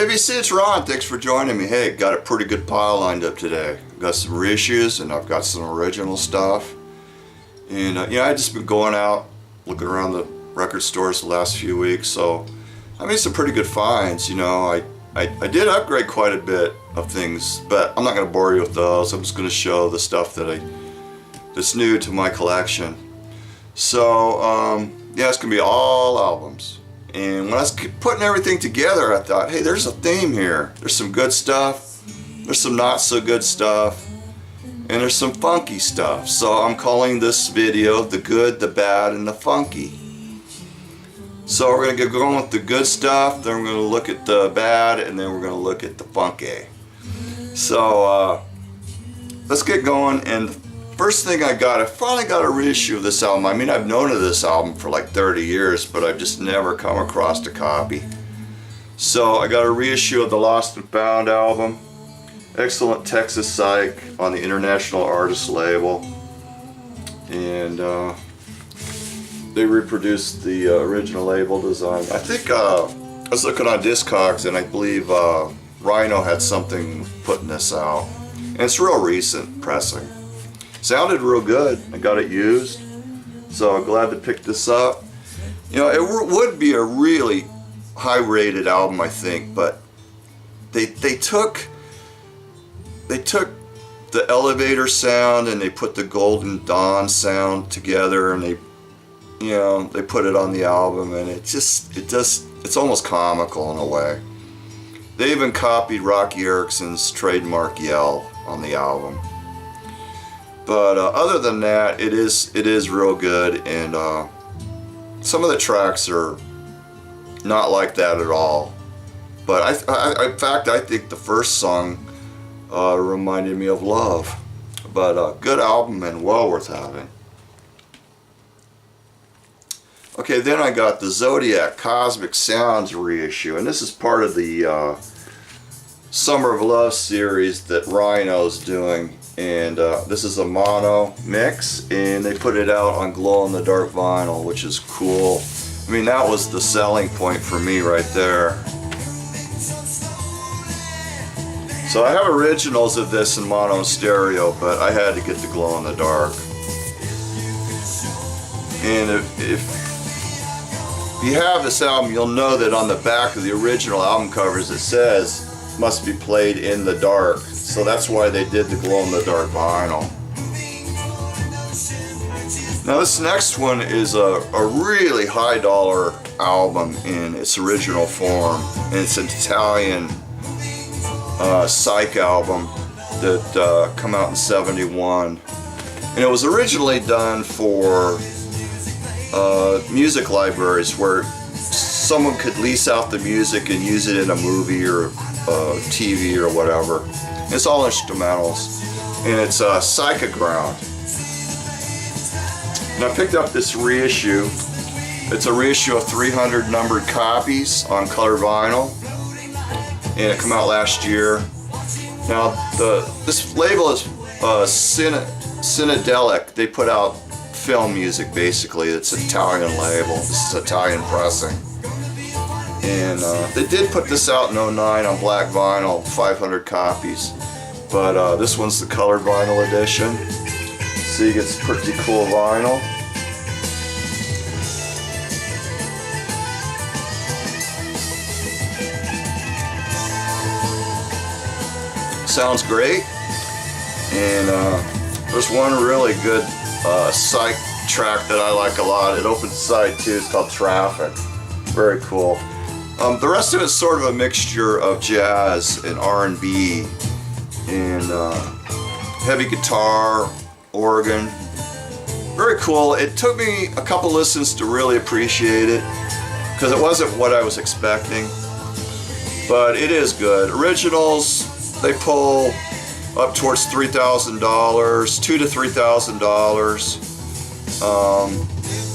Hey VC, it's Ron. Thanks for joining me. Hey, got a pretty good pile lined up today. Got some reissues and I've got some original stuff. And you know, I've just been going out looking around the record stores the last few weeks, so I made some pretty good finds. You know, I did upgrade quite a bit of things, but I'm not going to bore you with those. I'm just going to show the stuff that's new to my collection. So yeah, it's going to be all albums. And when I was putting everything together, I thought, hey, there's a theme here. There's some good stuff, there's some not so good stuff, and there's some funky stuff. So I'm calling this video The Good, the Bad, and the Funky. So we're going to get going with the good stuff, then we're going to look at the bad, and then we're going to look at the funky. So let's get going. And the first thing I finally got a reissue of this album. I mean, I've known of this album for like 30 years, but I've just never come across a copy. So I got a reissue of the Lost and Found album. Excellent Texas Psych on the International Artist label. And they reproduced the original label design. I think I was looking on Discogs, and I believe Rhino had something putting this out. And it's real recent pressing. Sounded real good. I got it used, so I'm glad to pick this up. You know, it would be a really high-rated album, I think, but they took the Elevator sound and they put the Golden Dawn sound together, and they put it on the album, and it's almost comical in a way. They even copied Rocky Erickson's trademark yell on the album. But other than that, it is real good, and some of the tracks are not like that at all. But in fact, I think the first song reminded me of Love. But good album and well worth having. Okay, then I got the Zodiac Cosmic Sounds reissue, and this is part of the Summer of Love series that Rhino's doing. And this is a mono mix, and they put it out on glow-in-the-dark vinyl, which is cool. I mean, that was the selling point for me right there. So I have originals of this in mono and stereo, but I had to get the glow-in-the-dark. And if you have this album, you'll know that on the back of the original album covers it says must be played in the dark. So that's why they did the glow-in-the-dark vinyl. Now this next one is a really high dollar album in its original form, and it's an Italian psych album that come out in '71, and it was originally done for music libraries where someone could lease out the music and use it in a movie or TV or whatever. It's all instrumentals, and it's Psychoground. And I picked up this reissue. It's a reissue of 300 numbered copies on color vinyl, and it came out last year. Now this label is Cynedelic. They put out film music basically. It's an Italian label. This is Italian pressing. And they did put this out in '09 on black vinyl, 500 copies. But this one's the colored vinyl edition. So you get some pretty cool vinyl. Sounds great. And there's one really good psych track that I like a lot. It opens side 2. It's called Traffic. Very cool. The rest of it's sort of a mixture of jazz and R&B and heavy guitar, organ. Very cool. It took me a couple listens to really appreciate it because it wasn't what I was expecting, but it is good. Originals, they pull up towards $3,000, $2,000 to $3,000.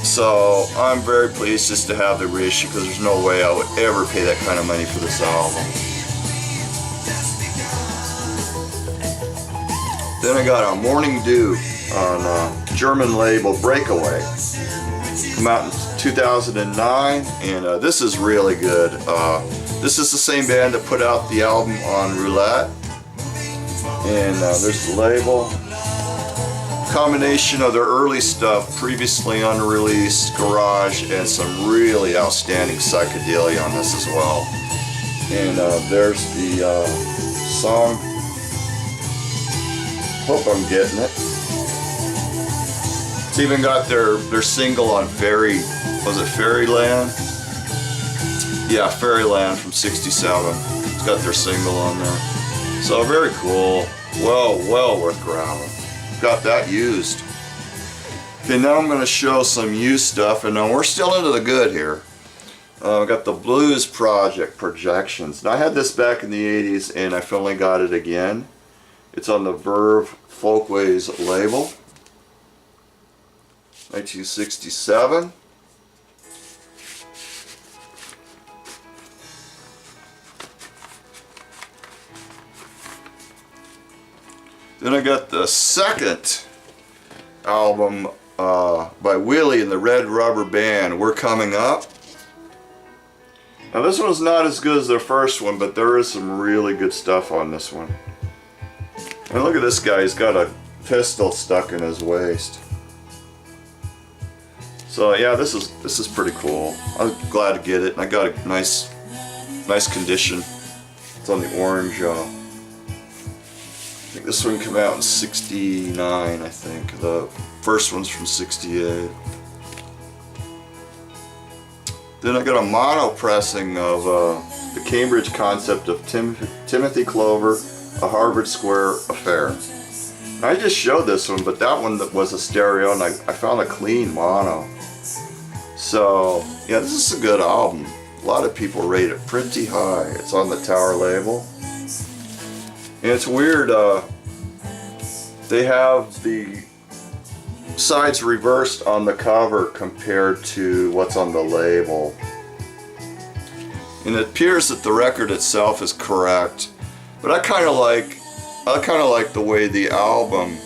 So I'm very pleased just to have the reissue because there's no way I would ever pay that kind of money for this album. Then I got a Morning Dew on German label Breakaway. Come out in 2009, and this is really good. This is the same band that put out the album on Roulette. And there's the label. Combination of their early stuff, previously unreleased, garage, and some really outstanding psychedelia on this as well. And there's the song. Hope I'm getting it. It's even got their single on was it Fairyland? Yeah, Fairyland from '67. It's got their single on there. So very cool. Well worth grabbing. Got that used. Okay, now I'm going to show some used stuff, and we're still into the good here. I've got the Blues Project Projections. Now I had this back in the 80s, and I finally got it again. It's on the Verve Folkways label. 1967. Then I got the second album by Willie and the Red Rubber Band, We're Coming Up. Now this one's not as good as their first one, but there is some really good stuff on this one. And look at this guy, he's got a pistol stuck in his waist. So yeah, this is pretty cool. I'm glad to get it, and I got a nice condition. It's on the orange. I think this one came out in '69, I think. The first one's from '68. Then I got a mono pressing of the Cambridge concept of Timothy Clover, A Harvard Square Affair. And I just showed this one, but that one was a stereo, and I found a clean mono. So, yeah, this is a good album. A lot of people rate it pretty high. It's on the Tower label. And it's weird, they have the sides reversed on the cover compared to what's on the label. And it appears that the record itself is correct, but I kind of like the way the album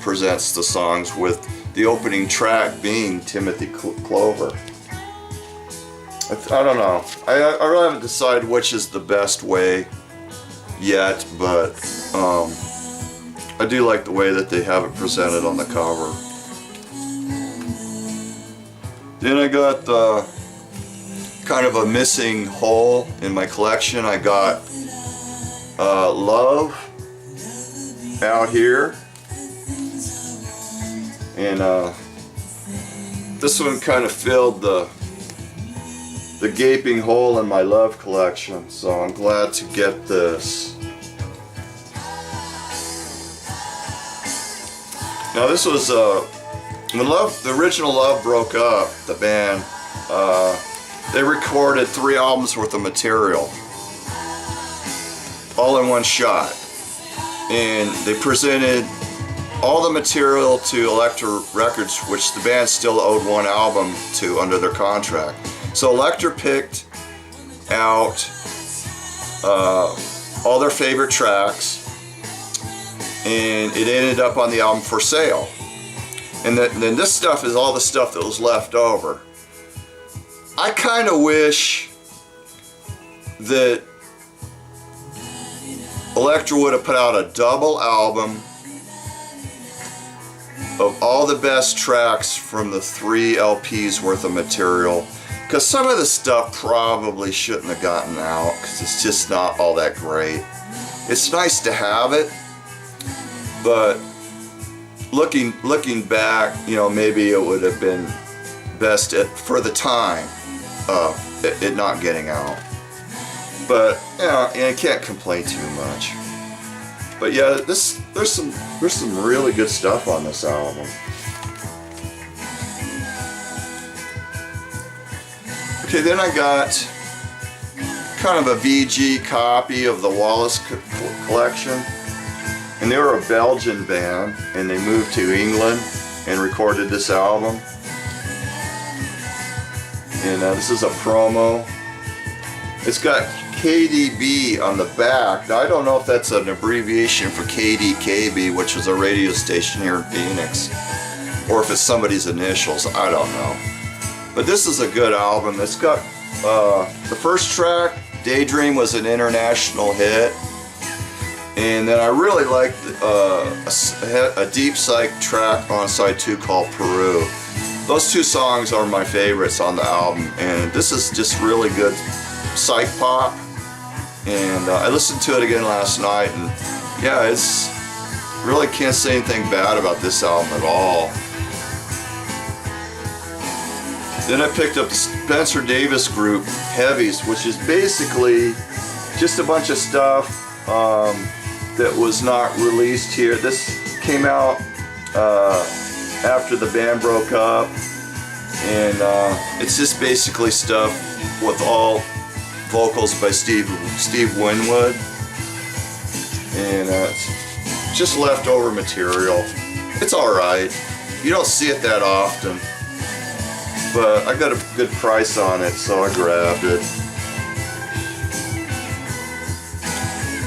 presents the songs, with the opening track being Timothy Clover. I don't know. I really haven't decided which is the best way yet, but I do like the way that they have it presented on the cover. Then I got kind of a missing hole in my collection. I got Love Out Here, and this one kind of filled the gaping hole in my Love collection, so I'm glad to get this. Now this was when the original Love broke up, the band, they recorded 3 albums worth of material all in one shot, and they presented all the material to Elektra Records, which the band still owed 1 album to under their contract. So Elektra picked out all their favorite tracks, and it ended up on the album For Sale. And then this stuff is all the stuff that was left over. I kind of wish that Elektra would have put out a double album of all the best tracks from the 3 LPs worth of material, because some of the stuff probably shouldn't have gotten out because it's just not all that great. It's nice to have it, but looking back, you know, maybe it would have been best for the time it not getting out. But yeah, I can't complain too much. But yeah, there's some really good stuff on this album. Okay, then I got kind of a VG copy of the Wallace collection. And they were a Belgian band, and they moved to England and recorded this album. And this is a promo. It's got KDB on the back. Now, I don't know if that's an abbreviation for KDKB, which was a radio station here in Phoenix, or if it's somebody's initials. I don't know. But this is a good album. It's got the first track, Daydream was an international hit. And then I really liked a deep psych track on side 2 called Peru. Those 2 songs are my favorites on the album, and this is just really good psych pop. And I listened to it again last night, and yeah, it's really can't say anything bad about this album at all. Then I picked up the Spencer Davis Group Heavies, which is basically just a bunch of stuff that was not released here. This came out after the band broke up, and it's just basically stuff with all vocals by Steve Winwood, and it's just leftover material. It's alright. You don't see it that often, but I got a good price on it, so I grabbed it.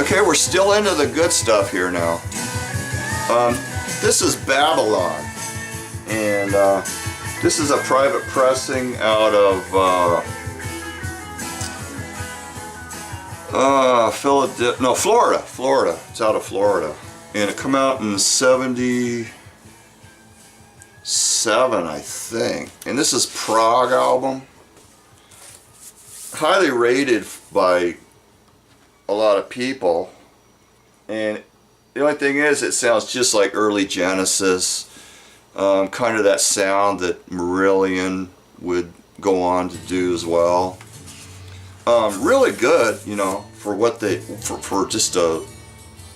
Okay, we're still into the good stuff here now. This is Babylon, and this is a private pressing out of Florida. It's out of Florida, and it come out in '77, I think. And this is Prague album, highly rated by a lot of people, and the only thing is it sounds just like early Genesis, kind of that sound that Marillion would go on to do as well. Really good, you know, for what they for just a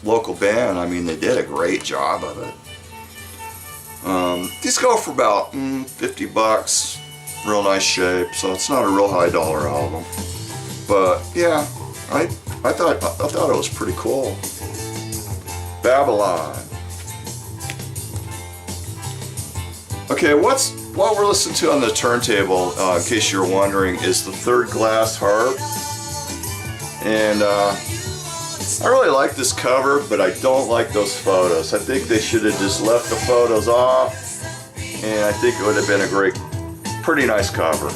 local band. I mean, they did a great job of it. These go for about $50, real nice shape, so it's not a real high dollar album, but yeah, I thought it was pretty cool. Babylon. Okay, what we're listening to on the turntable, in case you're wondering, is the Third Glass Harp. And I really like this cover, but I don't like those photos. I think they should have just left the photos off, and I think it would have been a pretty nice cover.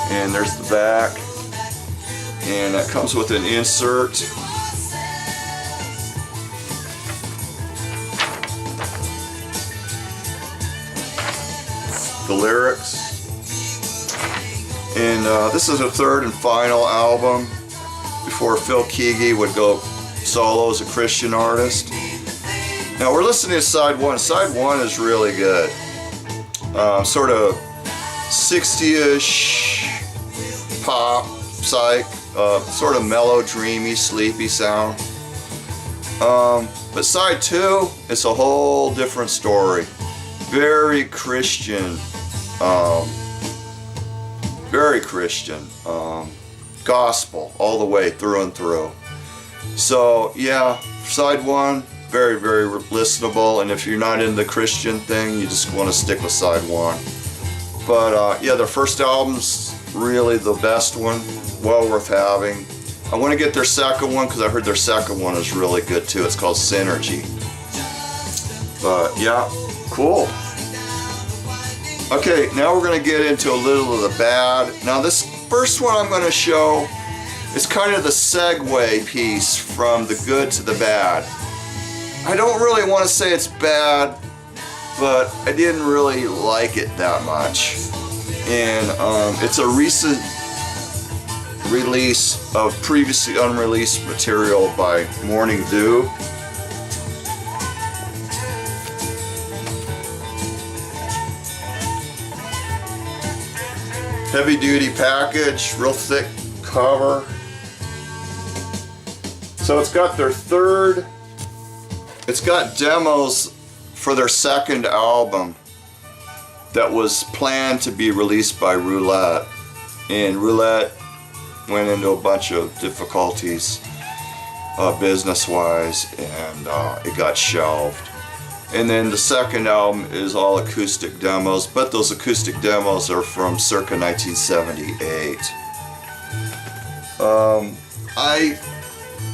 And there's the back, and that comes with an insert. The lyrics, and this is a third and final album before Phil Keaggy would go solo as a Christian artist. Now we're listening to side 1. Side 1 is really good, sort of 60-ish pop, psych, sort of mellow, dreamy, sleepy sound. But side 2, it's a whole different story. Very Christian. Very Christian, gospel all the way through and through. So yeah, side 1, very, very listenable, and if you're not into the Christian thing, you just want to stick with side 1. But yeah, their first album's really the best one, well worth having. I want to get their second one because I heard their second one is really good too. It's called Synergy. But yeah, cool. Okay, now we're going to get into a little of the bad. Now this first one I'm going to show is kind of the segue piece from the good to the bad. I don't really want to say it's bad, but I didn't really like it that much. And it's a recent release of previously unreleased material by Morning Dew. Heavy duty package, real thick cover. So it's got it's got demos for their second album that was planned to be released by Roulette. And Roulette went into a bunch of difficulties business-wise, and it got shelved. And then the second album is all acoustic demos, but those acoustic demos are from circa 1978.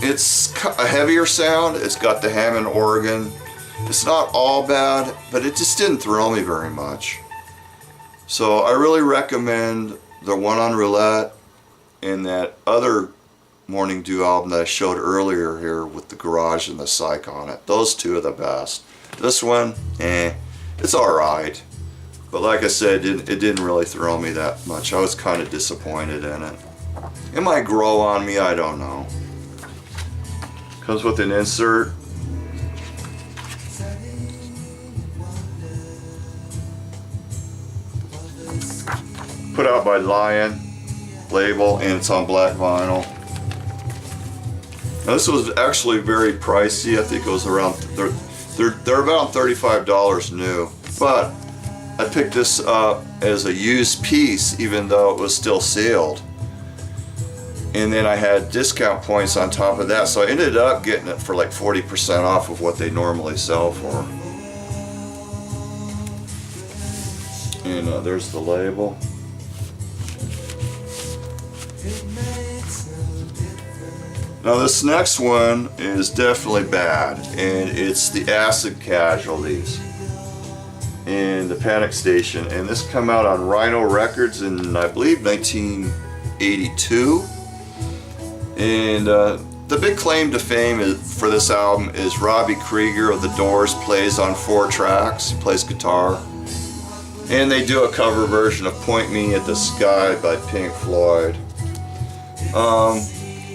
It's a heavier sound. It's got the Hammond organ. It's not all bad, but it just didn't thrill me very much. So I really recommend the one on Roulette and that other Morning Dew album that I showed earlier here with the Garage and the Psych on it. Those two are the best. This one, it's alright. But like I said, it didn't really throw me that much. I was kind of disappointed in it. It might grow on me, I don't know. Comes with an insert. Put out by Lion label, and it's on black vinyl. Now this was actually very pricey. I think it was around, they're about $35 new. But I picked this up as a used piece even though it was still sealed. And then I had discount points on top of that, so I ended up getting it for like 40% off of what they normally sell for. And there's the label. Now this next one is definitely bad, and it's the Acid Casualties and the Panic Station, and this came out on Rhino Records in, I believe, 1982. And the big claim to fame for this album is Robbie Krieger of The Doors plays on 4 tracks. He plays guitar. And they do a cover version of Point Me at the Sky by Pink Floyd.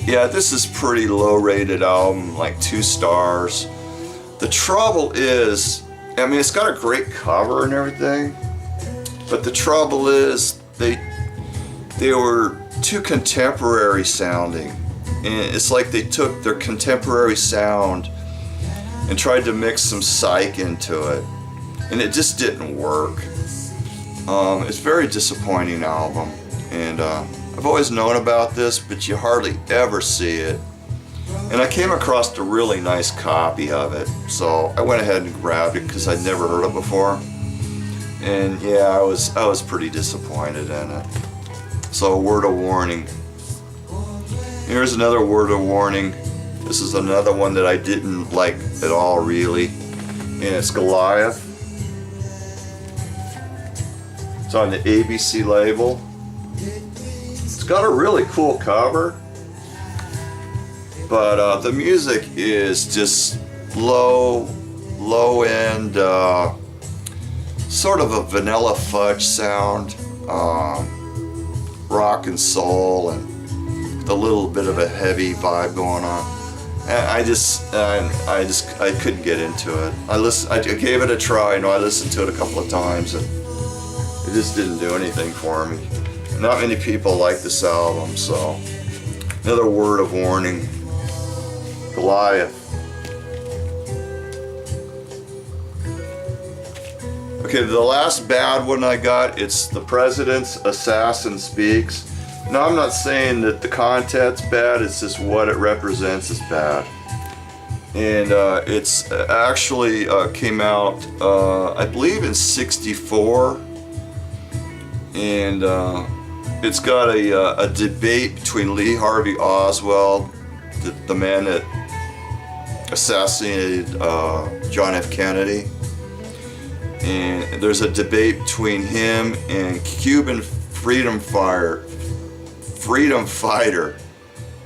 Yeah, this is pretty low rated album, like 2 stars. The trouble is, I mean, it's got a great cover and everything, but the trouble is they were too contemporary sounding. And it's like they took their contemporary sound and tried to mix some psych into it, and it just didn't work. It's a very disappointing album, and I've always known about this, but you hardly ever see it. And I came across a really nice copy of it, so I went ahead and grabbed it because I'd never heard it before. And yeah, I was pretty disappointed in it. So, a word of warning. Here's another word of warning. This is another one that I didn't like at all, really. And it's Goliath. It's on the ABC label. It's got a really cool cover, but the music is just low end, sort of a Vanilla Fudge sound, rock and soul, and a little bit of a heavy vibe going on. And I couldn't get into it. I gave it a try. I listened to it a couple of times, and it just didn't do anything for me. Not many people like this album, so another word of warning. Goliath. Okay, the last bad one I got, it's The President's Assassin Speaks. Now, I'm not saying that the content's bad, it's just what it represents is bad. And it's actually came out, I believe, in '64. And it's got a debate between Lee Harvey Oswald, the man that assassinated John F. Kennedy. And there's a debate between him and Cuban freedom fighter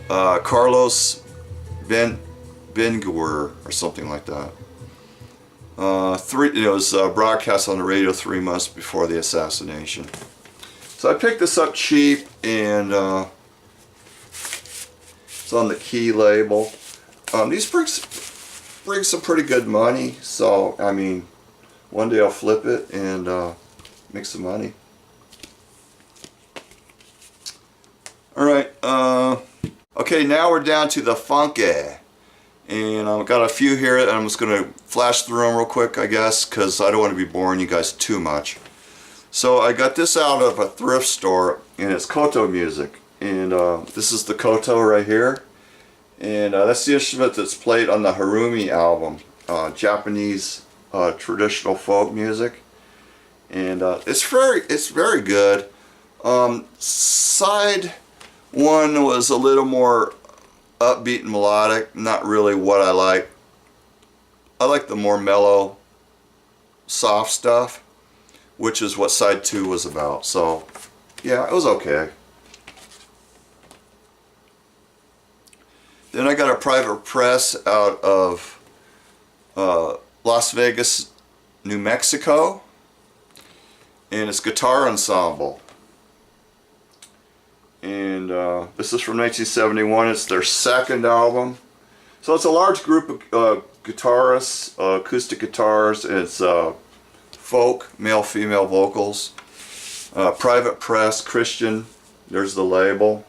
Carlos Benguer or something like that. It was broadcast on the radio 3 months before the assassination. So I picked this up cheap, and it's on the Key label. These bring some pretty good money, so I mean, one day I'll flip it and make some money. Alright, okay, now we're down to the Funky. And I've got a few here, and I'm just going to flash through them real quick, I guess, because I don't want to be boring you guys too much. So I got this out of a thrift store, and it's Koto music. And this is the Koto right here. And that's the instrument that's played on the Harumi album, Japanese traditional folk music. And it's very good. Side one was a little more upbeat and melodic, not really what I like. I like the more mellow, soft stuff, which is what side 2 was about. So yeah, it was okay. Then I got a private press out of Las Vegas, New Mexico, and it's Guitar Ensemble. And this is from 1971. It's their second album. So it's a large group of guitarists, acoustic guitars. It's folk, male-female vocals. Private press, Christian. There's the label.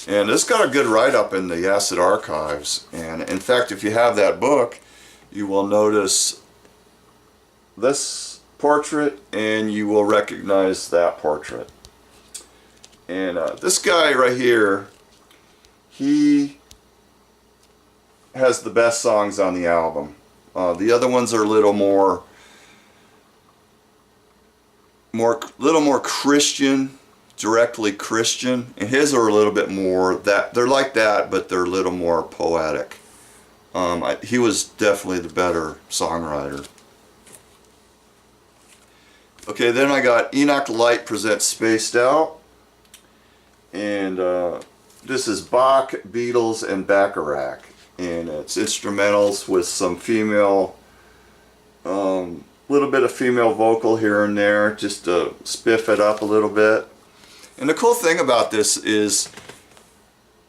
And this got a good write-up in the Acid Archives. And in fact, if you have that book, you will notice this portrait and you will recognize that portrait. And this guy right here, he has the best songs on the album. The other ones are a little more Christian, directly Christian, and his are a little bit more that they're like that, but they're a little more poetic. He was definitely the better songwriter. Okay, then I got Enoch Light Presents Spaced Out, and this is Bach, Beatles, and Bacharach, and it's instrumentals with some female, little bit of female vocal here and there, just to spiff it up a little bit. And the cool thing about this is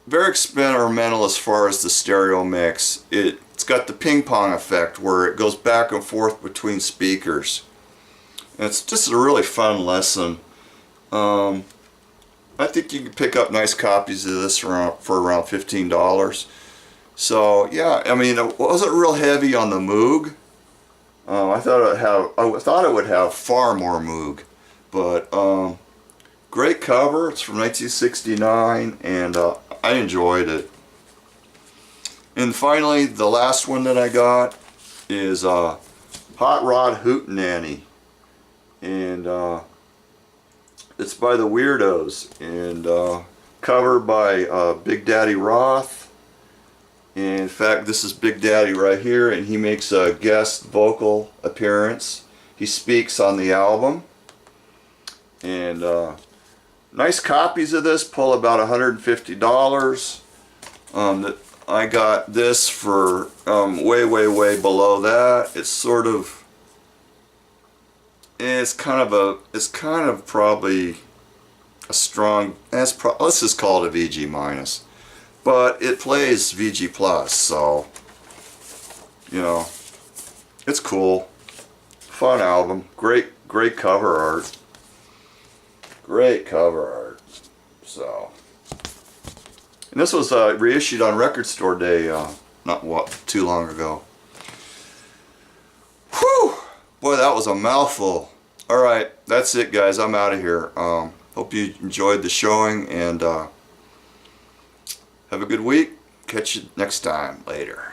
very experimental as far as the stereo mix. It's got the ping pong effect where it goes back and forth between speakers. And it's just a really fun lesson. I think you can pick up nice copies of this for around $15. So yeah, I mean, it wasn't real heavy on the Moog. I thought it would have far more Moog, but great cover. It's from 1969, and I enjoyed it. And finally, the last one that I got is Hot Rod Hootenanny, and it's by the Weirdos, and cover by Big Daddy Roth. And in fact, this is Big Daddy right here, and he makes a guest vocal appearance. He speaks on the album. And nice copies of this, pull about $150. I got this for way below that. It's sort of, it's kind of probably a strong, let's just call it a VG minus. But it plays VG plus, so you know, it's cool. Fun album. Great cover art. Great cover art. So, and this was reissued on Record Store Day not too long ago. Whew! Boy, that was a mouthful. Alright, that's it guys. I'm out of here. Hope you enjoyed the showing, and have a good week. Catch you next time. Later.